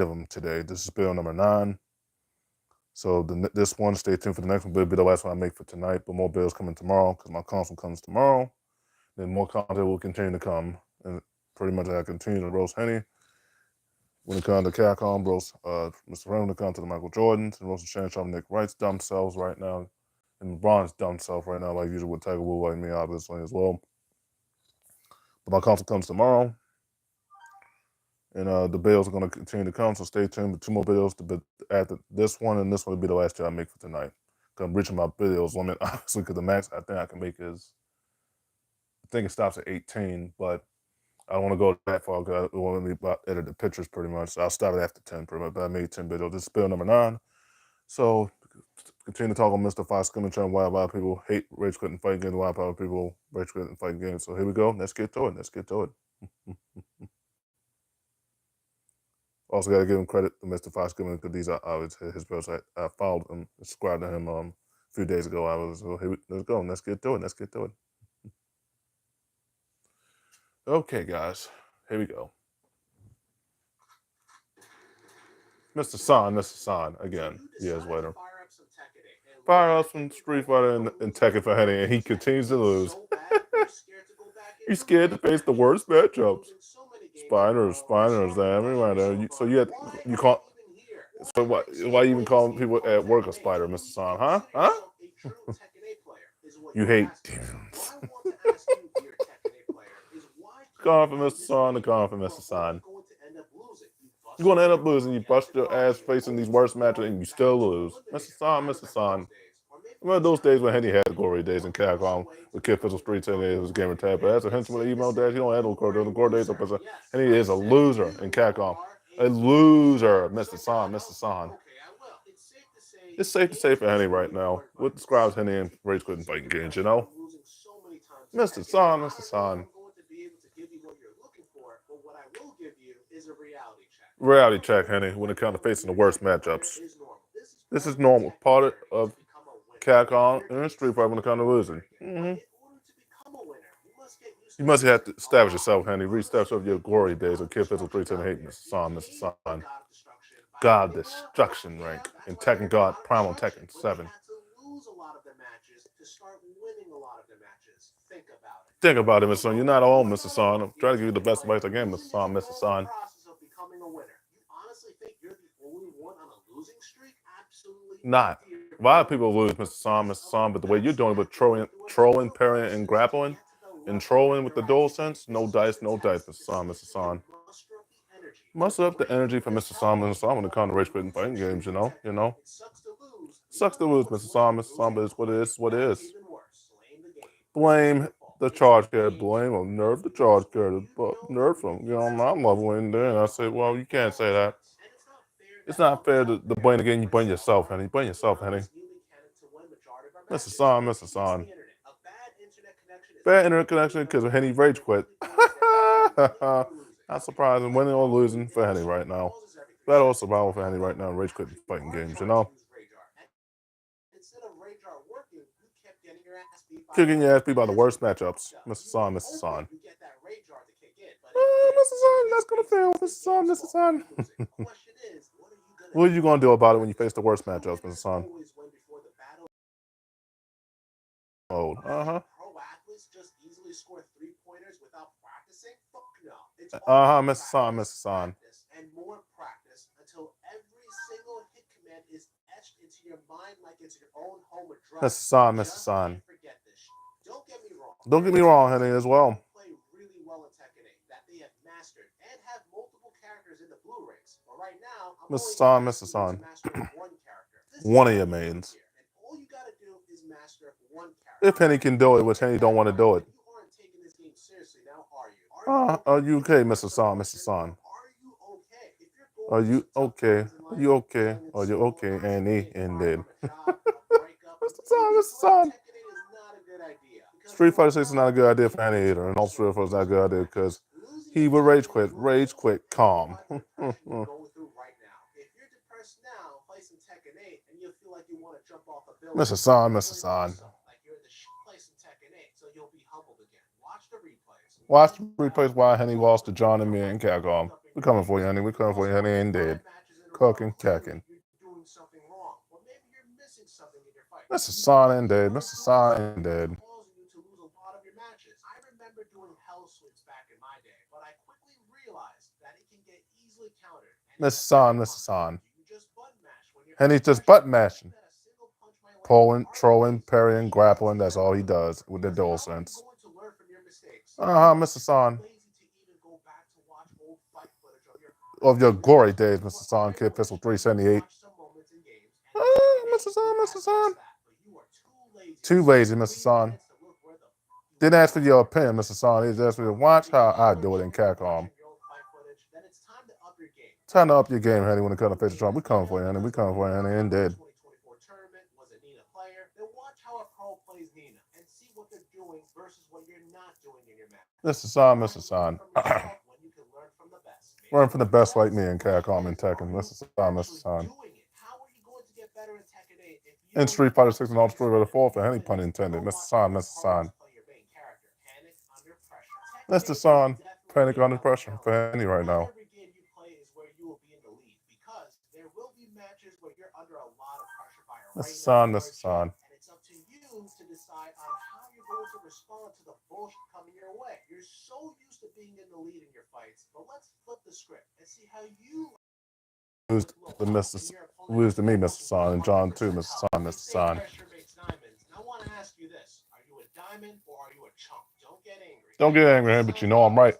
of them today. This is bill number 9. So this one, stay tuned for the next one. But it'll be the last one I make for tonight. But more bills coming tomorrow because my console comes tomorrow. Then more content will continue to come. And pretty much I continue to roast Henny. When it comes to Capcom, roast Mr. Ram, when it comes to the Michael Jordans, and roast Shannon Sharp, Nick Wright's dumb selves right now. And LeBron's dumb self right now, like usual with Tiger Woods, like me, obviously, as well. But my console comes tomorrow. And the bills are going to continue to come, so stay tuned. With 2 more bills after this one, and this one will be the last year I make for tonight. Because I'm reaching my bills limit, obviously, because the max I think I can make is, I think it stops at 18, but I don't want to go that far because I want to edit the pictures pretty much. So I'll start it after 10 pretty much, but I made 10 bills. This is bill number 9. So continue to talk on Mr. Fiasco and trying why a lot of people hate rage quit and fight games, why a lot of people rage quit and fight games. So here we go. Let's get to it. Also, got to give him credit to Mr. Fox Goodman because these are his posts. I followed him, subscribed to him a few days ago. Let's go. Let's get to it. Okay, guys, here we go. Mr. San, again, years later. Fire up some Street Fighter and Tekken for Henny, and he continues to lose. He's scared to face the worst matchups. Spiders, everywhere. So you can't. So why even call people at work a spider, Mr. San? Huh? You hate demons. Gone for Mr. San, gone for Mr. San. You're going to end up losing. You bust your ass facing these worst matches and you still lose. Mr. San. Remember those days when Henny had glory days in Capcom with Kid Fizzle Street saying it was a gamer tag, but as a henchman email dash, he don't have no glory days. And he is a loser in Capcom. A loser, Mr. San. It's safe to say for Henny right now. What describes Henny in rage quitting fighting games, you know? Mr. San. Reality check, Henny, when it comes to facing the worst matchups. This is normal. Part of Capcom and Street Fighter when it comes to losing. You must have to establish yourself, Henny. Re-establish your glory days of Kid Fizzle 310 Mr. San. God Destruction rank in Tekken God Primal Tekken 7. Think about it, Mr. San. You're not all Mr. San. I'm trying to give you the best advice I can, Mr. San. Not. A lot of people lose, Mr. San, but the way you're doing it with trolling, parrying, and grappling, and trolling with the dual sense, no dice, Mr. San. Muster up the energy for Mr. San when it comes to rage quitting fighting games, you know. Sucks to lose, Mr. San, but it's what it is. Blame the charge character, blame or nerf the charge character, but nerf him. You know, I'm leveling there, and I say, well, you can't say that. It's not fair to blame the game. You blame yourself, Henny. Mr. San. Bad internet connection because Henny rage quit. Not surprising. Winning or losing for Henny right now. Battle or survival for Henny right now. Rage quit fighting games, you know. Kicking your ass beat by the worst matchups. Mr. San. Mr. San, that's gonna fail. Mr. San. What are you gonna do about it when you face the worst matchups, Mr. San? Oh, Mr. San. Mr. San. Don't get me wrong, Henny, as well. Mr. San. One of your mains. If Henny can do it, which Henny don't want to do it. Are you okay, Mr. San? Are you okay? Are you okay, Annie? Indeed. Mr. San. Street Fighter 6 is not a good idea for Annie either, and also Street Fighter is not a good idea because he would rage quit calm. Mr. San. Watch the replays why Henny lost to John and me in Capcom. We're coming for you, honey. We're coming for you, honey. Ain't dead. Cooking, cacking. Mr. Son ain't dead. Mr. Son ain't dead. Mr. Son, Mr. Son. And he's just button mashing. Pulling, trolling, parrying, grappling. That's all he does with the dual sense. Mr. Son. Of your glory days, Mr. Son, Kid Pistol 378. Mr. Son, Mr. Son. Too lazy, Mr. Son. Didn't ask for your opinion, Mr. Son. He just asked me to watch how I do it in CACOM. Time to up your game, honey, when it comes to facial trauma. We coming for you, honey. We coming for you, honey. And dead. Mr. Son, Mr. Son. Learn from the best like me in CACOM and Tekken. Mr. Son, Mr. Son. In Street Fighter 6 and all Street Fighter 4 for any pun intended. Mr. Son, Mr. Son. Mr. Son, panic under pressure for any right now. Mr. Son, Mr. Son. It's up to you to decide on how you're going to respond to the bullshit coming your way. You're so used to being in the lead in your fights, but let's flip the script and see how you lose to me, Mr. Son, and John too, Mr. Son, Mr. Son. I want to ask you this: are you a diamond or are you a chump? Don't get angry. Don't get angry, but you know I'm right.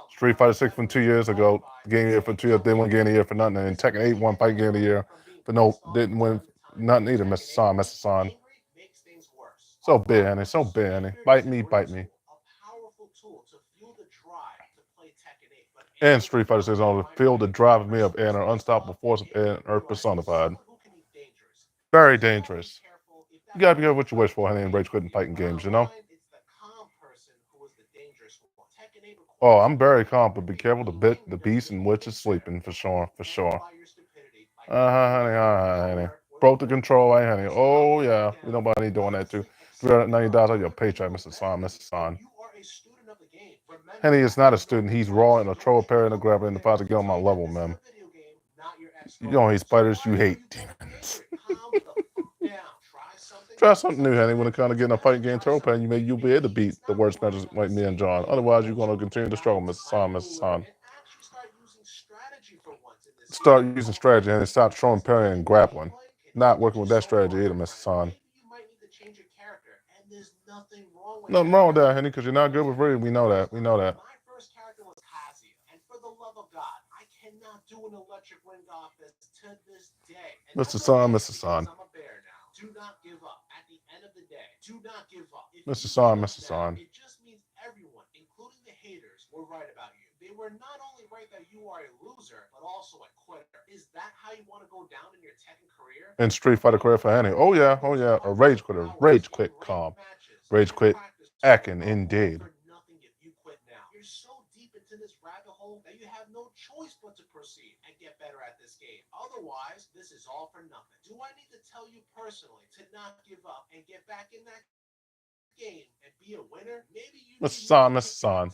Street Fighter 6 from 2 years ago, game of the year for 2 years, didn't win game of the year for nothing, and Tekken 8 won fight game of the year, but no, didn't win nothing either, Mr. Son, Mr. Son. So big, honey, so big, honey. Bite me, bite me. And Street Fighter 6 on the field the drive of me of air and an unstoppable force of air and earth personified. Very dangerous. You gotta be careful what you wish for, honey, in rage quitting fighting games, you know? Oh, I'm very calm, but be careful the beast and witch is sleeping, for sure, for sure. Honey. Broke the control, honey. Oh, yeah. We don't want any doing that, too. $390 on your paycheck, Mr. Son, Mr. Son. Henny is not a student. He's raw and a troll, parry, and a grabber, and the fight to get on my level, man. You don't hate spiders, you hate demons. Try something new, honey. When it comes to getting a fight game troll pan, you'll be able to beat the worst matches like me and John. Otherwise, you're going to continue to struggle, Mr. Son, Mr. Son. Start using strategy and stop throwing, parrying, and grappling. Not working with that strategy either, Mr. Son. Nothing wrong with that, honey, because you're not good with reading. We know that. We know that. Mr. Son, Mr. Son. Do not give up. At the end of the day, do not give up. Mr. Son, Mr. Son. It just means everyone, including the haters, were right about you. They were not only right that you are a loser, but also a quitter. Is that how you want to go down in your Tekken career? In Street Fighter career for Henny. Oh yeah. A rage quitter. Rage quit, calm. Rage quit, acting, indeed. You're so deep into this rabbit hole that you have no choice but to proceed and get better at this game. Otherwise, this is all for nothing. Do I need to tell you personally to not give up and get back in that game and be a winner? Maybe you Mr. Son.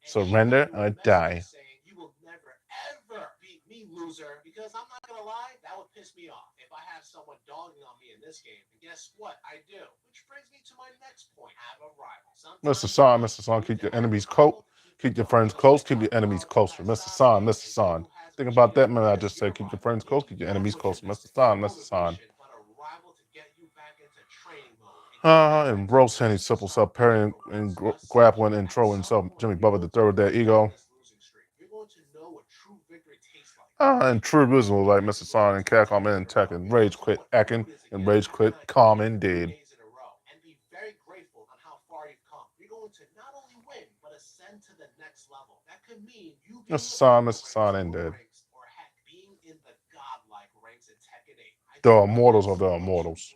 Surrender or die. You will never ever beat me, loser, because I'm not gonna lie, that would piss me off if I have someone dogging on me in this game. And guess what? I do. Which brings me to my next point. Have a rival. Mr. Son, keep your enemies close. Keep your friends close, keep your enemies closer. Mr. Son. Think about that, man. I just said keep your friends close, keep your enemies closer. Mr. Son. And roast any simple sub parrying and grappling and trolling sub Jimmy Bubba the third their ego. And true wisdom like Mr. Son and CACOM and Tekken. Rage quit acting and rage quit calm indeed. Mr. Son indeed. The immortals of the immortals.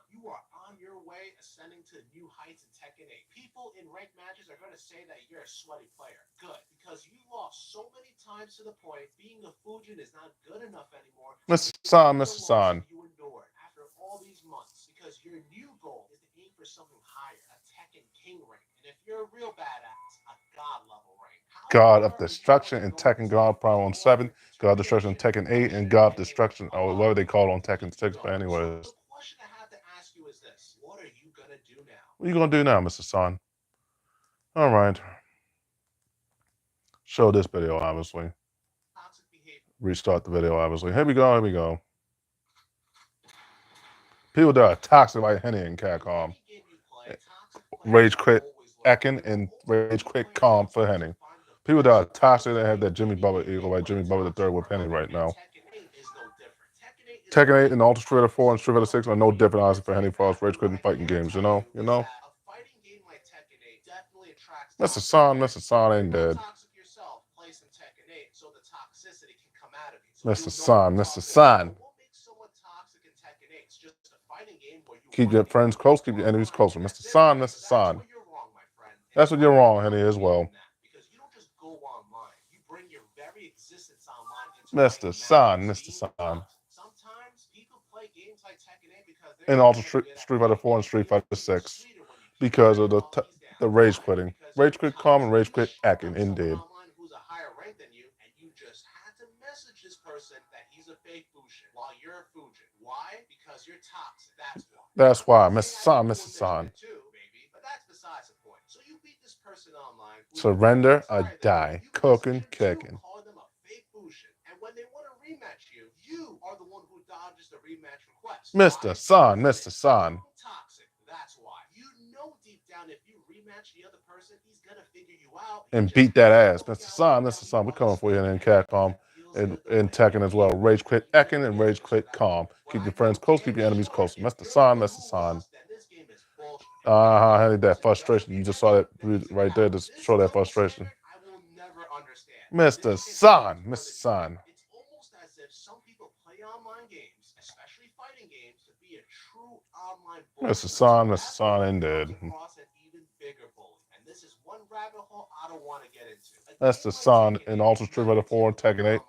You are on your way ascending to new heights in Tekken 8. People in ranked matches are going to say that you're a sweaty player. Good, because you lost so many times to the point being a Fujin is not good enough anymore. Mr. Son. You endured after all these months because your new goal is to aim for something higher, a Tekken King rank. And if you're a real badass, God of Destruction and Tekken God Prime on 7, God of Destruction Tekken 8, and God of Destruction, or whatever they call it on Tekken 6. But anyways, what are you gonna do now, Mr. Son? All right, show this video, obviously. Restart the video, obviously. Here we go. Here we go. People that are toxic like Henny and Capcom. Rage quit Ekin and Rage quit Calm for Henny. People that are toxic that have that Jimmy Butler ego like Jimmy Butler the third with Henny right now. Tekken 8 and Ultra Street Fighter 4 and Street Fighter 6 are no different, honestly, for Henny Frost rage quitting fighting games, you know? Mr. Son ain't dead. Mr. Son. Keep your friends close, keep your enemies closer. Mr. Son. That's what you're wrong, Henny, as well. Mr. Son. And also Street Fighter 4 and Street Fighter 6 because of the rage quitting. Rage quit Calm and rage quit Akin, indeed. That's why, Mr. San. Surrender or die. Cooking, kicking. Mr. San. And beat that ass. Mr. San, we're coming for you in Capcom and Tekken as well. Rage quit Ekin and rage quit Calm. Keep your friends close, keep your enemies close. Mr. San. Honey, that frustration. You just saw that right there to show that frustration. Mr. San. Mr. San, indeed. That's the San in Ultra Street Fighter 4 and Tekken 8.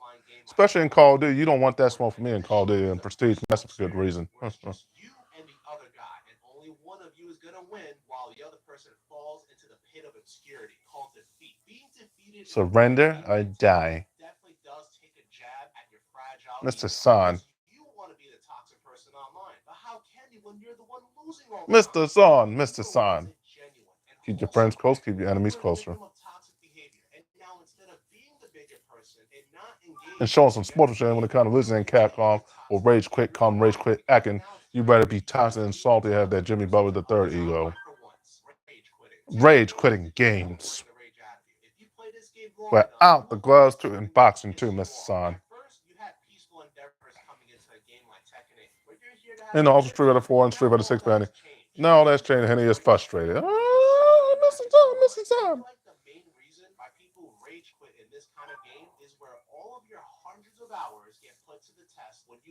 Especially in Call of Duty. You don't want that smoke from me in Call of Duty and Prestige. That's for good reason. Surrender or die. Mr. San. Mr. San. Keep your friends close, keep your enemies closer. And showing some sportsmanship when it comes to losing in Capcom or rage quit, rage quit, Akin. You better be toxic and salty, have that Jimmy Butler the third ego. Rage quitting games. We're out the gloves too, and boxing too, Mr. San. And also Street Fighter 4 and Street Fighter 6 banning. Now that's changed. Henny is frustrated. Mr. San.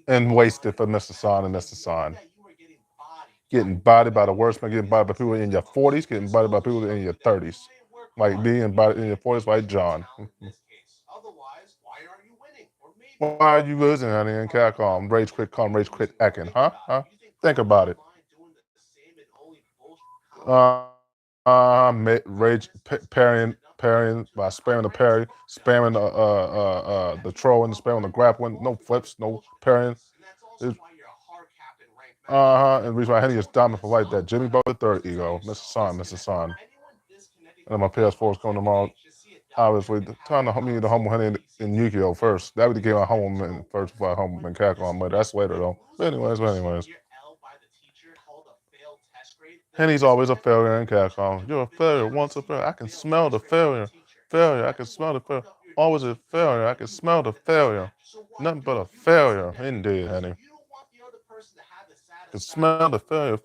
And wasted for Mr. San and Mr. San. Getting bodied by the worst man, getting bodied by people in your 40s, getting bodied by people in your 30s. Like being bodied in your 40s, like John. Why are you losing, honey, in Capcom? Rage quit, rage quit, Ekin, huh? Think about it. Rage parrying by spamming the parry, spamming the throwing, spamming the grappling, no flips, no parrying. And the reason why Henny is dominant for like that. Jimmy Butler third ego, Mr. San. And my PS4 is coming tomorrow. Obviously, time to me the humble Henny in Yu-Gi-Oh first. That would the game I humble man first before I humble man Capcom, but that's later though. But anyways. Henny's always a failure in Capcom. You're a failure, once a failure. I can smell the failure. I can smell the failure. Always a failure. I can smell the failure. Nothing but a failure. Indeed, Henny. I can smell the failure.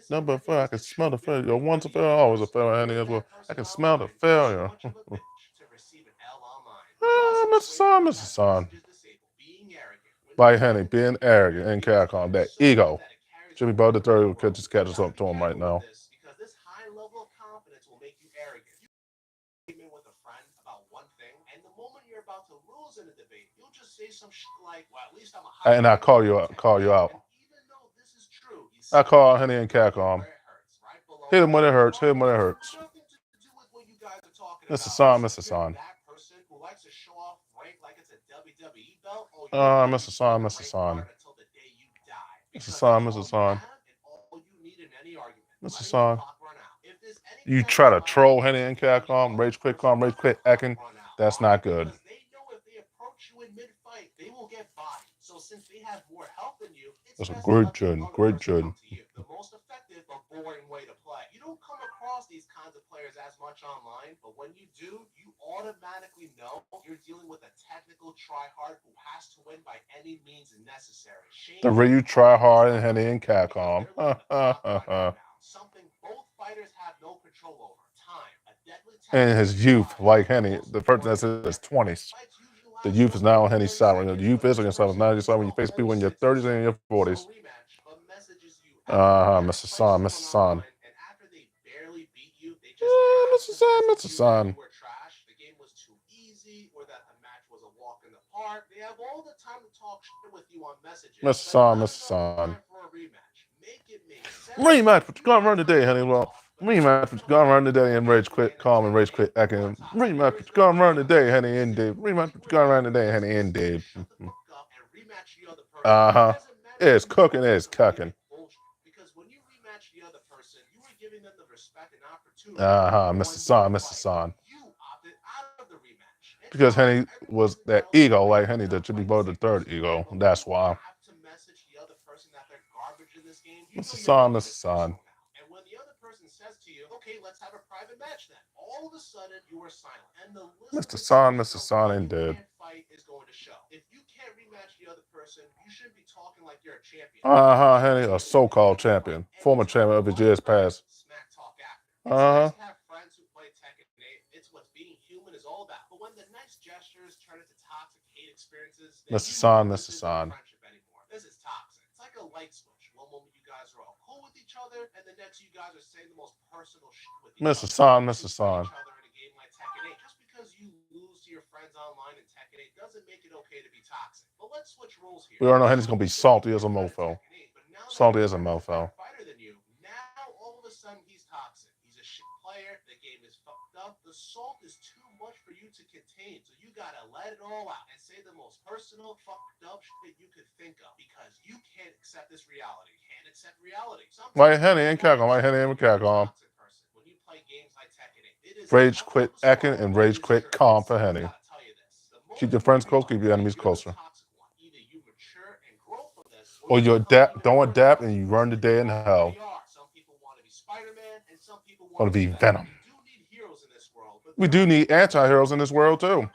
Nothing but failure. I can smell the failure. You're once a failure, always a failure, Henny, as well. I can smell the failure. Mr. San. By Henny being arrogant in Capcom, that ego. Jimmy Butler III could just catch us up to him right now. And I call you out. I call Henny and Capcom. Hit him when it hurts. Mr. Son, Mr. Son. Mr. Son, Mr. Son. Mr. Son, Mr. Son. Mr. Son. You try to troll Henny and Capcom, rage quit acting. That's not good. That's a great gen, great gen. The most effective but boring way to play. You don't come across these kinds of players as much online, but when you do, you automatically know you're dealing with a technical tryhard who has to win by any means necessary. The Ryu try hard and Henny and Capcom. Something both fighters have no control over. Time, a deadly In his youth, like Henny, the person that's in his 20s. The youth is now on Henny's side. The youth is against us. Now you saw when you face people in your 30s and your 40s. Mr. Son, Mr. Son. Mr. Son, Mr. Son. The game was too easy, or that the match was a walk in the park. They have all the time to talk shit with you on messages. Mr. Son, Mr. Son. Make it make sense. Rematch, but you gotta run today, Henny. Well, rematch, but you gotta run today and rage quit, calm and rage quit, acting. Rematch, but you gotta run today, Henny and Dave. Rematch, but you gotta run today, Henny and Dave. It's cooking, it's cooking. Because when you rematch the other person, you were giving them the respect and opportunity. Mr. Son, Mr. Son. You opted out of the rematch. Because Henny was that ego, like Henny that should be voted the third ego. That's why. Have to message the other person that they're garbage in this game. Mr. Son, Mr. Son. And when the other person says to you, "Okay, let's have a private match," then all of a sudden you are silent. And the Mr. Son, Mr. Son ain't dead. Fight is going to show. If you can't rematch the other person, you shouldn't be talking like you're a champion. Henny, a so-called champion, former champion of his years past. Smack talk after. Have friends who play Tekken 8. It's what being human is all about. But when the nice gestures turn into toxic hate experiences, Mr. Son, Mr. Son. This is toxic. It's like a light switch. One moment you guys are all cool with each other, and the next you guys are saying the most personal shit with each Mr. Son, Mr. Son. Just because you lose to your friends online in Tekken 8 doesn't make it okay to be toxic. But let's switch roles here. We all know Henny's gonna be salty as a mofo. Salty as a mofo. Now all of a sudden he's toxic. He's a shit player. The game is fucked up. The salt is too much for you to contain. So you gotta let it all out and say the most personal, fucked up shit you could think of. Because you can't accept this reality. Can't accept reality. Like Henny and Capcom. Like Henny and Capcom. When you play games like Tekken 8, rage quit acting and rage quit calm for Henny. Keep your friends close, keep your enemies closer. Or you don't adapt and you run the day in hell. Some people want to be Spider-Man and some people Want to be Venom. We do need heroes in this world, but we do need anti-heroes in this world too.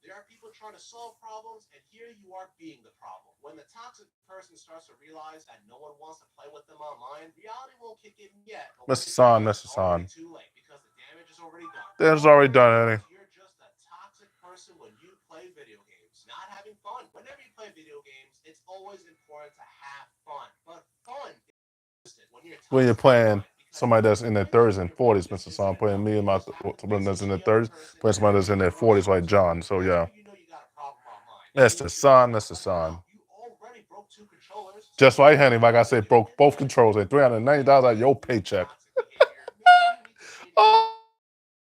There are people trying to solve problems, and here you are being the problem. When the toxic person starts to realize that no one wants to play with them online, reality won't kick in yet. Mr. Son, Mr. Son. Too late because the damage is already done. Damage is already done, Henny. You're just a toxic person when you play video games, not having fun. Whenever you play video games, it's always important to have fun. But fun is when you're playing somebody that's in their 30s and 40s, Mr. Son, playing me and my someone that's in their 30s, playing somebody that's in their 40s like John. So yeah. Mr. Son, Mr. Son. Just like Henny, like I said, broke both controls at $390 out of your paycheck.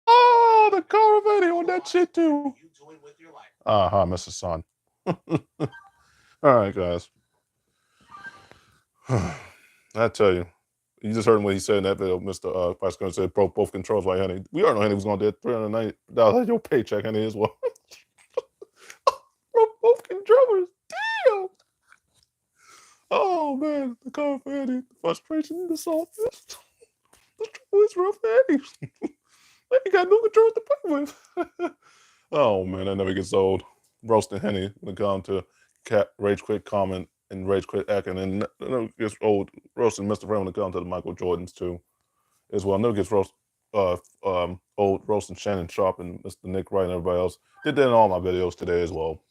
Oh, the cover video on that shit too. Mr. Son. All right, guys. I tell you, you just heard what he said in that video. Mr. Fiasco said broke both controls like Henny. We already know Henny was going to do $390 out of your paycheck, Henny, as well. Broke both controllers. Damn. Oh man, the cover for Henny, the frustration, the softness. The trouble is rough, Henny. You got no controls to play with. Oh man, that never gets old. Roasting Henny when it comes to rage quit comment and rage quit acting, and it never gets old roasting Mr. Ray when it comes to the Michael Jordans too, as well. Never gets old roasting Shannon Sharp and Mr. Nick Wright and everybody else. Did that in all my videos today as well.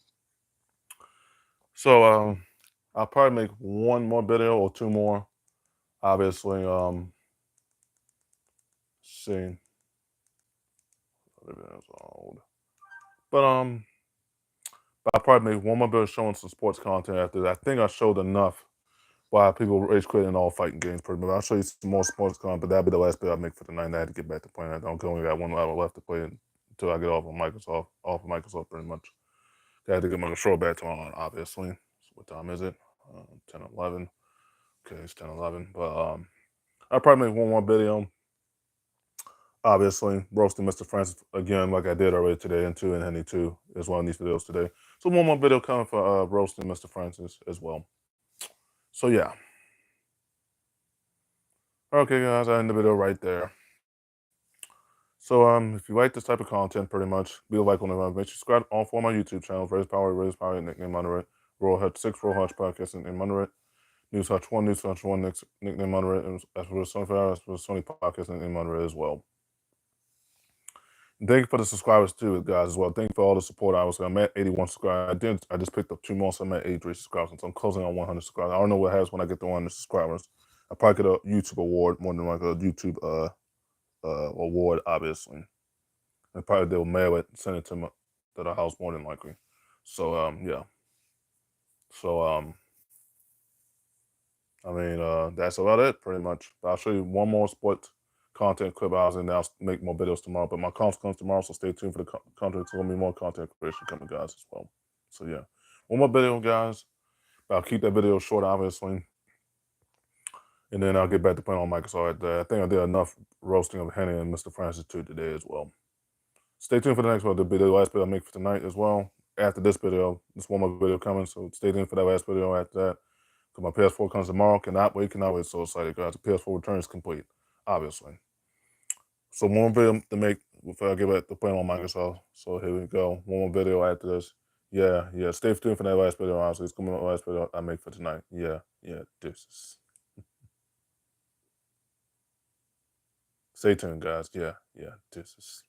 So I'll probably make one more video or two more. Obviously, see. But I'll probably make one more video showing some sports content after that. I think I showed enough why people rage quit in all fighting games pretty much. I'll show you some more sports content, but that'll be the last bit I make for the night. I had to get back to playing. I don't only got 1 hour left to play until I get off of Microsoft pretty much. I had to get my control back tomorrow, obviously. So what time is it? 10, 11. Okay, it's 10, 11. But I'll probably make one more video. Obviously, roasting Mr. Francis again, like I did already today, and Henny 2 is one of these videos today. So one more video coming for roasting Mr. Francis as well. So yeah. Okay, guys, I end the video right there. So if you like this type of content, pretty much, be a like on the video. Make sure you subscribe on for my YouTube channels, Raise Power, nickname Moderate, Roll Hutch 6, Roll Hutch Podcast, nickname Moderate, News Hutch 1, nickname Moderate, and as for the Sony Podcast, nickname Moderate as well. And thank you for the subscribers too, guys, as well. Thank you for all the support. I'm at 81 subscribers. I just picked up 2 more, so I'm at 83 subscribers. So I'm closing on 100 subscribers. I don't know what happens when I get to 100 subscribers. I probably get a YouTube award, more than like a YouTube award, obviously. And probably they'll mail it, send it to the house more than likely. So yeah. So I mean that's about it pretty much. But I'll show you one more sports content clip I was in. I'll make more videos tomorrow. But my conference comes tomorrow, so stay tuned for the content. There's gonna be more content creation coming, guys, as well. So yeah. One more video, guys. But I'll keep that video short, obviously. And then I'll get back to playing on Microsoft. I think I did enough roasting of Henny and Mr. Francis too today as well. Stay tuned for the next one. It'll be the last video I make for tonight as well. After this video, there's one more video coming, so stay tuned for that last video after that. Because my PS4 comes tomorrow. Cannot wait. So excited, guys. The PS4 return is complete, obviously. So one more video to make before I get back to playing on Microsoft. So here we go. One more video after this. Yeah. Stay tuned for that last video, honestly. It's going to be the last video I make for tonight. Yeah. Deuces. Stay tuned, guys. Yeah. Deuces.